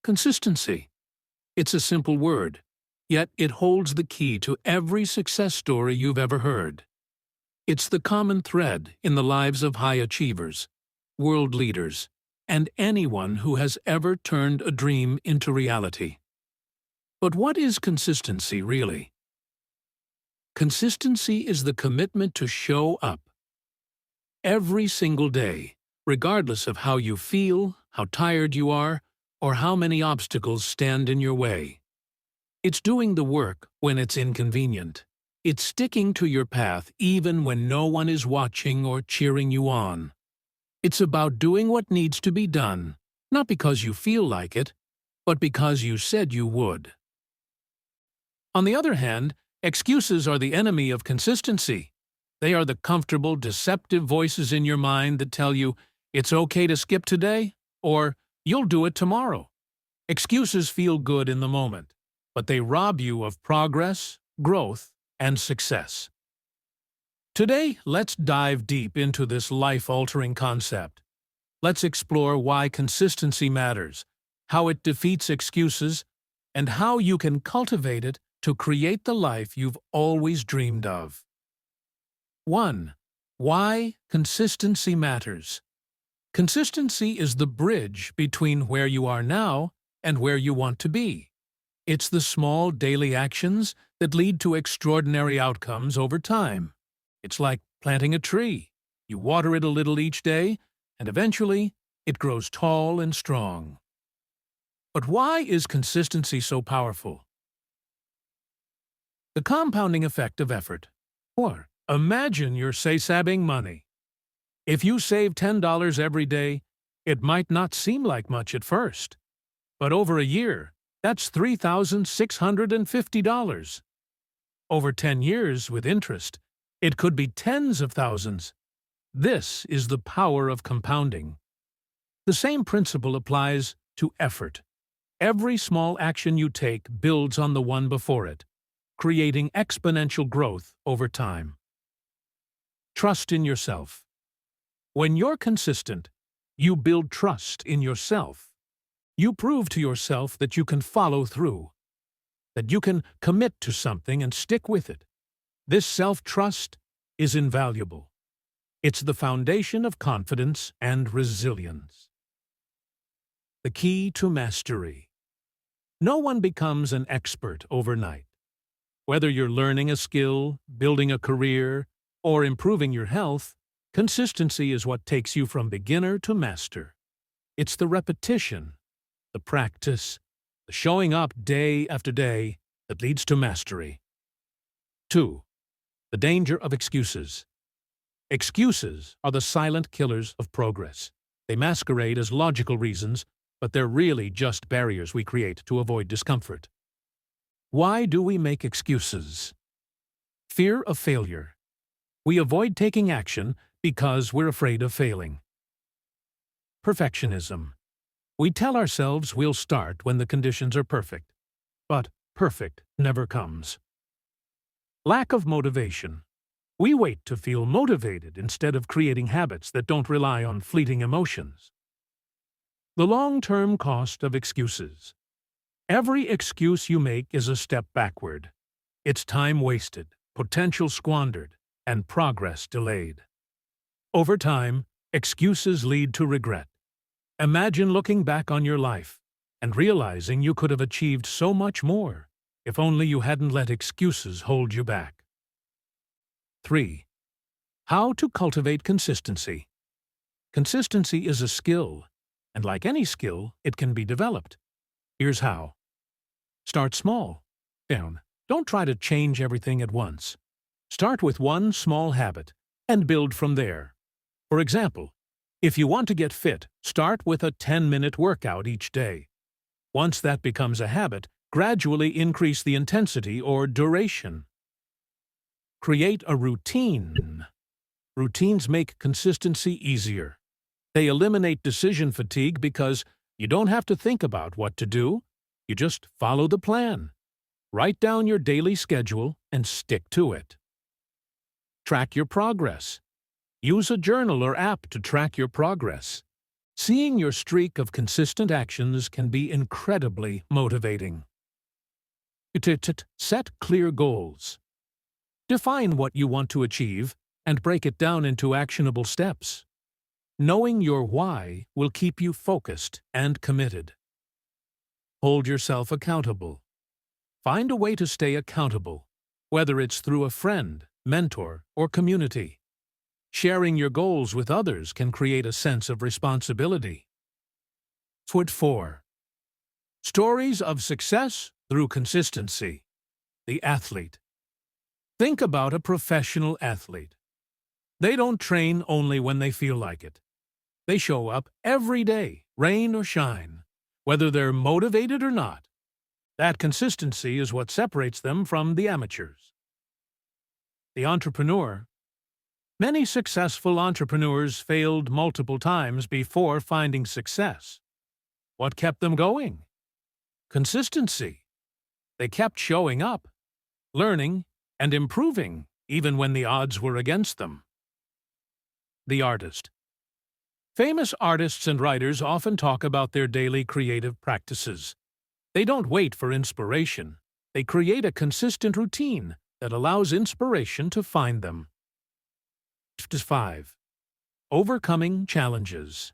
Consistency. It's a simple word, yet it holds the key to every success story you've ever heard. It's the common thread in the lives of high achievers, world leaders, and anyone who has ever turned a dream into reality. But what is consistency really? Consistency is the commitment to show up every single day, regardless of how you feel, how tired you are, or how many obstacles stand in your way. It's doing the work when it's inconvenient. It's sticking to your path even when no one is watching or cheering you on. It's about doing what needs to be done, not because you feel like it, but because you said you would. On the other hand, excuses are the enemy of consistency. They are the comfortable, deceptive voices in your mind that tell you it's okay to skip today, or you'll do it tomorrow. Excuses feel good in the moment, but they rob you of progress, growth, and success. Today, let's dive deep into this life-altering concept. Let's explore why consistency matters, how it defeats excuses, and how you can cultivate it to create the life you've always dreamed of. 1. Why consistency matters. Consistency is the bridge between where you are now and where you want to be. It's the small daily actions that lead to extraordinary outcomes over time. It's like planting a tree. You water it a little each day, and eventually it grows tall and strong. But why is consistency so powerful? The compounding effect of effort. Or, imagine you're saving money. If you save $10 every day, it might not seem like much at first. But over a year, that's $3,650. Over 10 years with interest, it could be tens of thousands. This is the power of compounding. The same principle applies to effort. Every small action you take builds on the one before it, creating exponential growth over time. Trust in yourself. When you're consistent, you build trust in yourself. You prove to yourself that you can follow through, that you can commit to something and stick with it. This self-trust is invaluable. It's the foundation of confidence and resilience. The key to mastery. No one becomes an expert overnight. Whether you're learning a skill, building a career, or improving your health, consistency is what takes you from beginner to master. It's the repetition, the practice, the showing up day after day that leads to mastery. 2. The danger of excuses. Excuses are the silent killers of progress. They masquerade as logical reasons, but they're really just barriers we create to avoid discomfort. Why do we make excuses? Fear of failure. We avoid taking action because we're afraid of failing. Perfectionism. We tell ourselves we'll start when the conditions are perfect, but perfect never comes. Lack of motivation. We wait to feel motivated instead of creating habits that don't rely on fleeting emotions. The long-term cost of excuses. Every excuse you make is a step backward. It's time wasted, potential squandered, and progress delayed. Over time, excuses lead to regret. Imagine looking back on your life and realizing you could have achieved so much more if only you hadn't let excuses hold you back. 3. How to cultivate consistency. Consistency is a skill, and like any skill, it can be developed. Here's how. Start small. Don't try to change everything at once. Start with one small habit and build from there. For example, if you want to get fit, start with a 10-minute workout each day. Once that becomes a habit, gradually increase the intensity or duration. Create a routine. Routines make consistency easier. They eliminate decision fatigue because you don't have to think about what to do. You just follow the plan. Write down your daily schedule and stick to it. Track your progress. Use a journal or app to track your progress. Seeing your streak of consistent actions can be incredibly motivating. Set clear goals. Define what you want to achieve and break it down into actionable steps. Knowing your why will keep you focused and committed. Hold yourself accountable. Find a way to stay accountable, whether it's through a friend, mentor, or community. Sharing your goals with others can create a sense of responsibility. 4. Stories of success through consistency. The athlete. Think about a professional athlete. They don't train only when they feel like it. They show up every day, rain or shine, whether they're motivated or not. That consistency is what separates them from the amateurs. The entrepreneur. Many successful entrepreneurs failed multiple times before finding success. What kept them going? Consistency. They kept showing up, learning, and improving even when the odds were against them. The artist. Famous artists and writers often talk about their daily creative practices. They don't wait for inspiration. They create a consistent routine that allows inspiration to find them. 5. Overcoming challenges.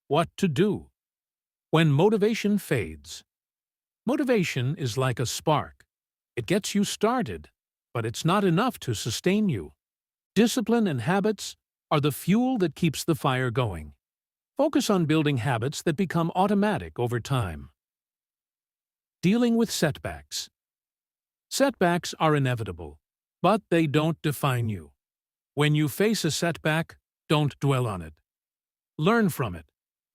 What to do when motivation fades. Motivation is like a spark. It gets you started, but it's not enough to sustain you. Discipline and habits are the fuel that keeps the fire going. Focus on building habits that become automatic over time. Dealing with setbacks. Setbacks are inevitable, but they don't define you. When you face a setback, don't dwell on it. Learn from it,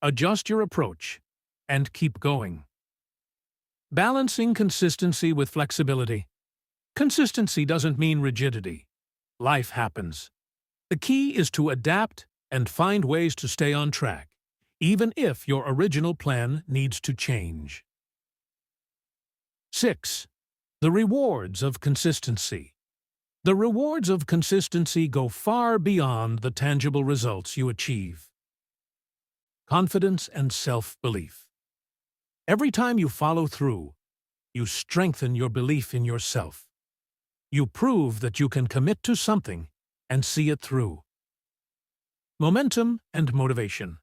adjust your approach, and keep going. Balancing consistency with flexibility. Consistency doesn't mean rigidity. Life happens. The key is to adapt and find ways to stay on track, even if your original plan needs to change. 6. The rewards of consistency. The rewards of consistency go far beyond the tangible results you achieve. Confidence and self-belief. Every time you follow through, you strengthen your belief in yourself. You prove that you can commit to something and see it through. Momentum and motivation.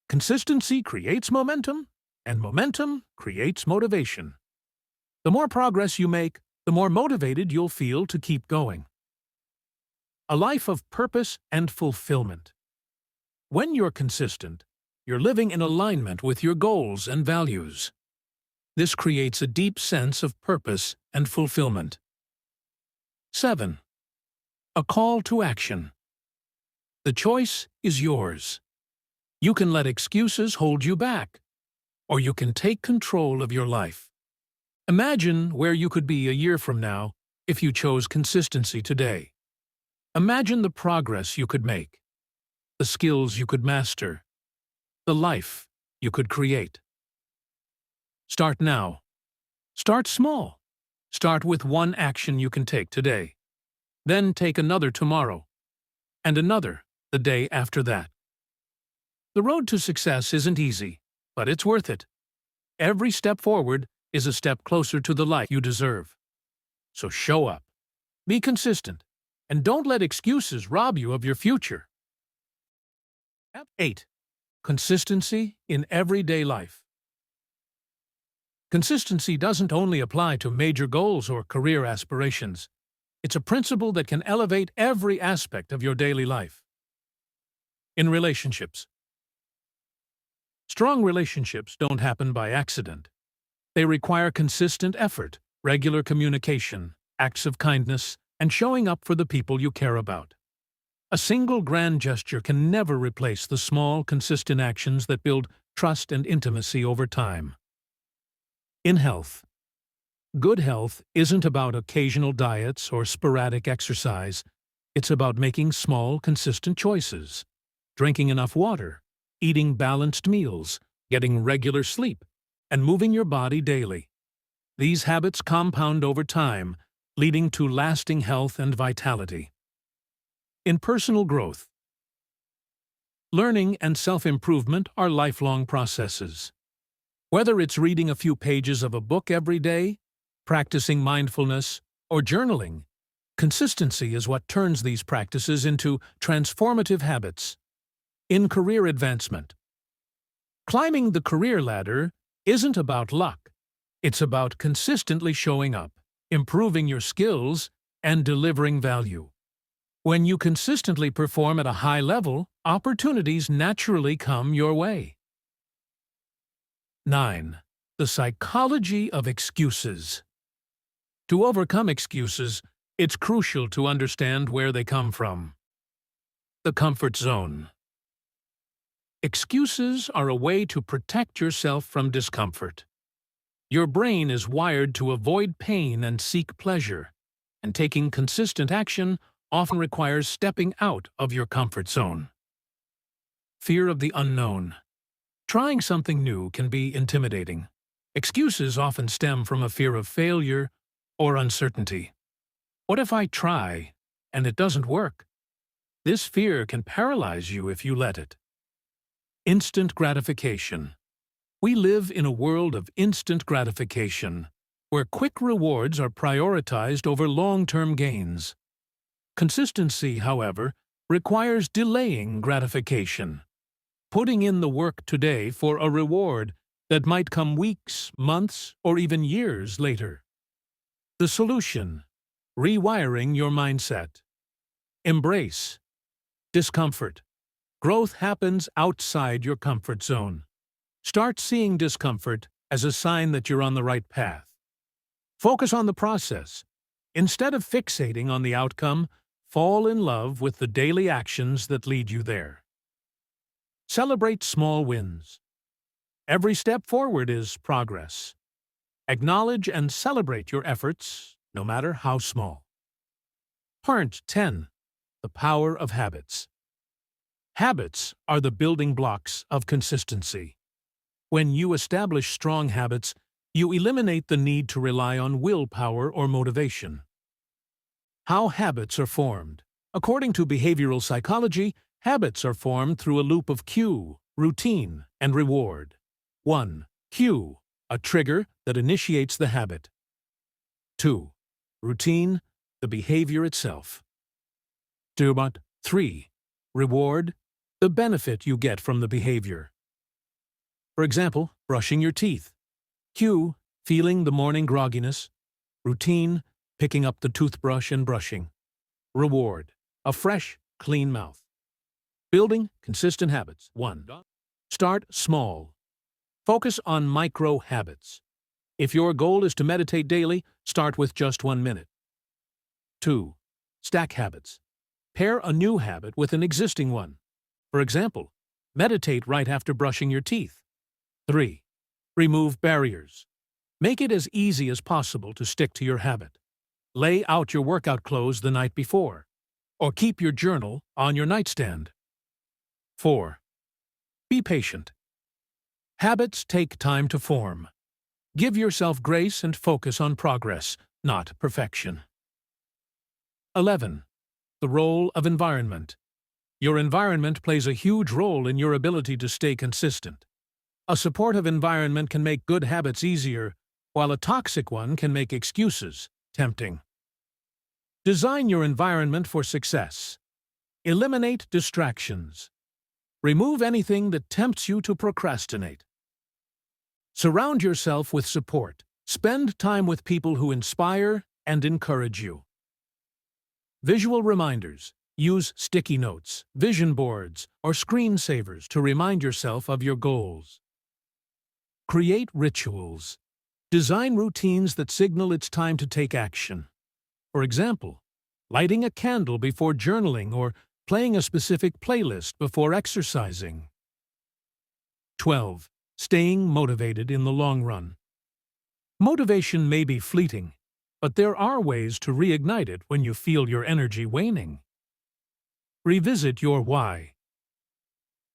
Consistency creates momentum, and momentum creates motivation. The more progress you make, the more motivated you'll feel to keep going. A life of purpose and fulfillment. When you're consistent, you're living in alignment with your goals and values. This creates a deep sense of purpose and fulfillment. 7. A call to action. The choice is yours. You can let excuses hold you back, or you can take control of your life. Imagine where you could be a year from now if you chose consistency today. Imagine the progress you could make, the skills you could master, the life you could create. Start now. Start small. Start with one action you can take today. Then take another tomorrow, and another the day after that. The road to success isn't easy, but it's worth it. Every step forward is a step closer to the life you deserve. So show up, be consistent, and don't let excuses rob you of your future. 8. Consistency in everyday life. Consistency doesn't only apply to major goals or career aspirations. It's a principle that can elevate every aspect of your daily life. In relationships. Strong relationships don't happen by accident. They require consistent effort, regular communication, acts of kindness, and showing up for the people you care about. A single grand gesture can never replace the small, consistent actions that build trust and intimacy over time. In health. Good health isn't about occasional diets or sporadic exercise. It's about making small, consistent choices. Drinking enough water, eating balanced meals, getting regular sleep, and moving your body daily. These habits compound over time, leading to lasting health and vitality. In personal growth. Learning and self-improvement are lifelong processes. Whether it's reading a few pages of a book every day, practicing mindfulness, or journaling, consistency is what turns these practices into transformative habits. In career advancement, climbing the career ladder isn't about luck. It's about consistently showing up, improving your skills, and delivering value. When you consistently perform at a high level, opportunities naturally come your way. 9. The psychology of excuses. To overcome excuses, it's crucial to understand where they come from. The comfort zone. Excuses are a way to protect yourself from discomfort. Your brain is wired to avoid pain and seek pleasure, and taking consistent action often requires stepping out of your comfort zone. Fear of the unknown. Trying something new can be intimidating. Excuses often stem from a fear of failure or uncertainty. What if I try and it doesn't work? This fear can paralyze you if you let it. Instant gratification. We live in a world of instant gratification, where quick rewards are prioritized over long-term gains. Consistency, however, requires delaying gratification, putting in the work today for a reward that might come weeks, months, or even years later. The solution: rewiring your mindset. Embrace discomfort. Growth happens outside your comfort zone. Start seeing discomfort as a sign that you're on the right path. Focus on the process. Instead of fixating on the outcome, fall in love with the daily actions that lead you there. Celebrate small wins. Every step forward is progress. Acknowledge and celebrate your efforts, no matter how small. Part 10. The power of habits. Habits are the building blocks of consistency. When you establish strong habits, you eliminate the need to rely on willpower or motivation. How habits are formed. According to behavioral psychology, habits are formed through a loop of cue, routine, and reward. 1. Cue, a trigger that initiates the habit. 2. Routine, the behavior itself. 3. Reward, the benefit you get from the behavior. For example, brushing your teeth. Cue, feeling the morning grogginess. Routine, picking up the toothbrush and brushing. Reward, a fresh, clean mouth. Building consistent habits. 1. Start small. Focus on micro habits. If your goal is to meditate daily, start with just 1 minute. 2. Stack habits. Pair a new habit with an existing one. For example, meditate right after brushing your teeth. 3. Remove barriers. Make it as easy as possible to stick to your habit. Lay out your workout clothes the night before, or keep your journal on your nightstand. 4. Be patient. Habits take time to form. Give yourself grace and focus on progress, not perfection. 11. The role of environment. Your environment plays a huge role in your ability to stay consistent. A supportive environment can make good habits easier, while a toxic one can make excuses tempting. Design your environment for success. Eliminate distractions. Remove anything that tempts you to procrastinate. Surround yourself with support. Spend time with people who inspire and encourage you. Visual reminders. Use sticky notes, vision boards, or screensavers to remind yourself of your goals. Create rituals. Design routines that signal it's time to take action. For example, lighting a candle before journaling or playing a specific playlist before exercising. 12. Staying motivated in the long run. Motivation may be fleeting, but there are ways to reignite it when you feel your energy waning. Revisit your why.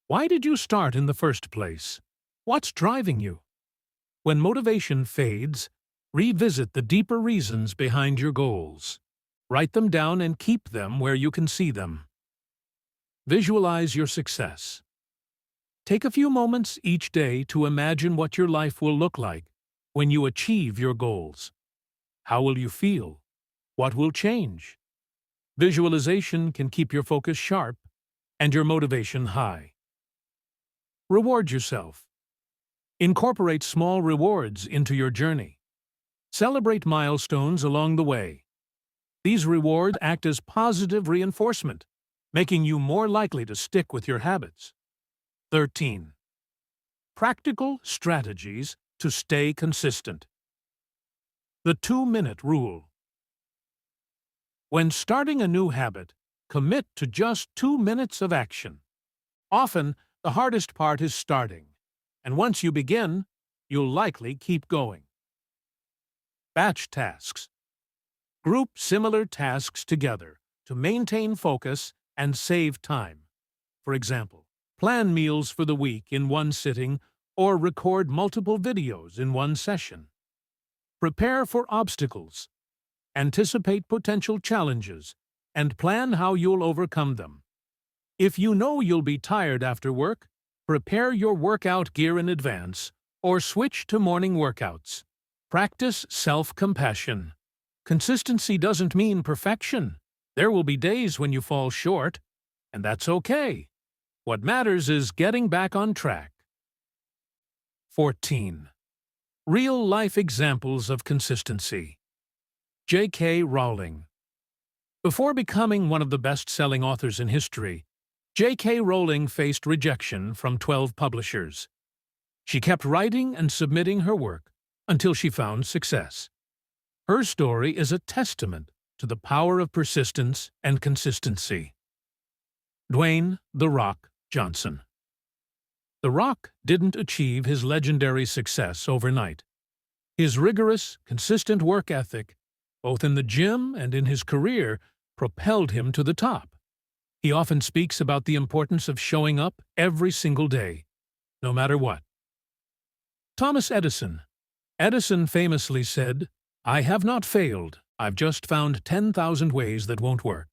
Why did you start in the first place? What's driving you? When motivation fades, revisit the deeper reasons behind your goals. Write them down and keep them where you can see them. Visualize your success. Take a few moments each day to imagine what your life will look like when you achieve your goals. How will you feel? What will change? Visualization can keep your focus sharp and your motivation high. Reward yourself. Incorporate small rewards into your journey. Celebrate milestones along the way. These rewards act as positive reinforcement, making you more likely to stick with your habits. 13. Practical strategies to stay consistent. The 2-minute rule. When starting a new habit, commit to just 2 minutes of action. Often, the hardest part is starting, and once you begin, you'll likely keep going. Batch tasks. Group similar tasks together to maintain focus and save time. For example, plan meals for the week in one sitting or record multiple videos in one session. Prepare for obstacles. Anticipate potential challenges and plan how you'll overcome them. If you know you'll be tired after work, prepare your workout gear in advance or switch to morning workouts. Practice self-compassion. Consistency doesn't mean perfection. There will be days when you fall short, and that's okay. What matters is getting back on track. 14. Real-life examples of consistency. J.K. Rowling. Before becoming one of the best-selling authors in history, J.K. Rowling faced rejection from 12 publishers. She kept writing and submitting her work until she found success. Her story is a testament to the power of persistence and consistency. Dwayne "The Rock" Johnson. The Rock didn't achieve his legendary success overnight. His rigorous, consistent work ethic, both in the gym and in his career, propelled him to the top. He often speaks about the importance of showing up every single day, no matter what. Thomas Edison. Edison famously said, "I have not failed, I've just found 10,000 ways that won't work."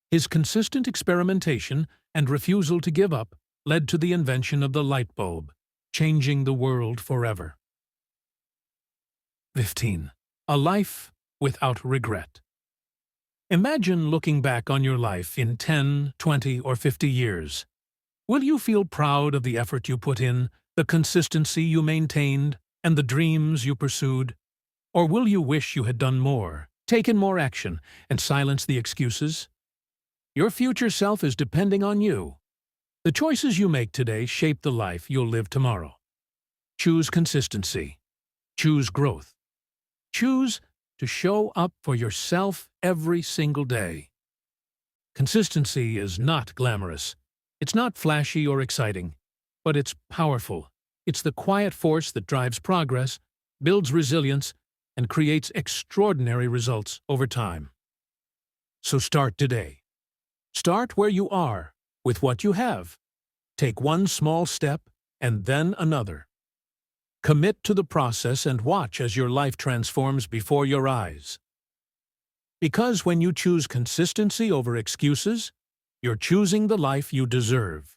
His consistent experimentation and refusal to give up led to the invention of the light bulb, changing the world forever. 15. A life without regret. Imagine looking back on your life in 10, 20, or 50 years. Will you feel proud of the effort you put in, the consistency you maintained, and the dreams you pursued? Or will you wish you had done more, taken more action, and silenced the excuses? Your future self is depending on you. The choices you make today shape the life you'll live tomorrow. Choose consistency. Choose growth. Choose to show up for yourself every single day. Consistency is not glamorous. It's not flashy or exciting, but it's powerful. It's the quiet force that drives progress, builds resilience, and creates extraordinary results over time. So start today. Start where you are, with what you have. Take one small step, and then another. Commit to the process and watch as your life transforms before your eyes. Because when you choose consistency over excuses, you're choosing the life you deserve.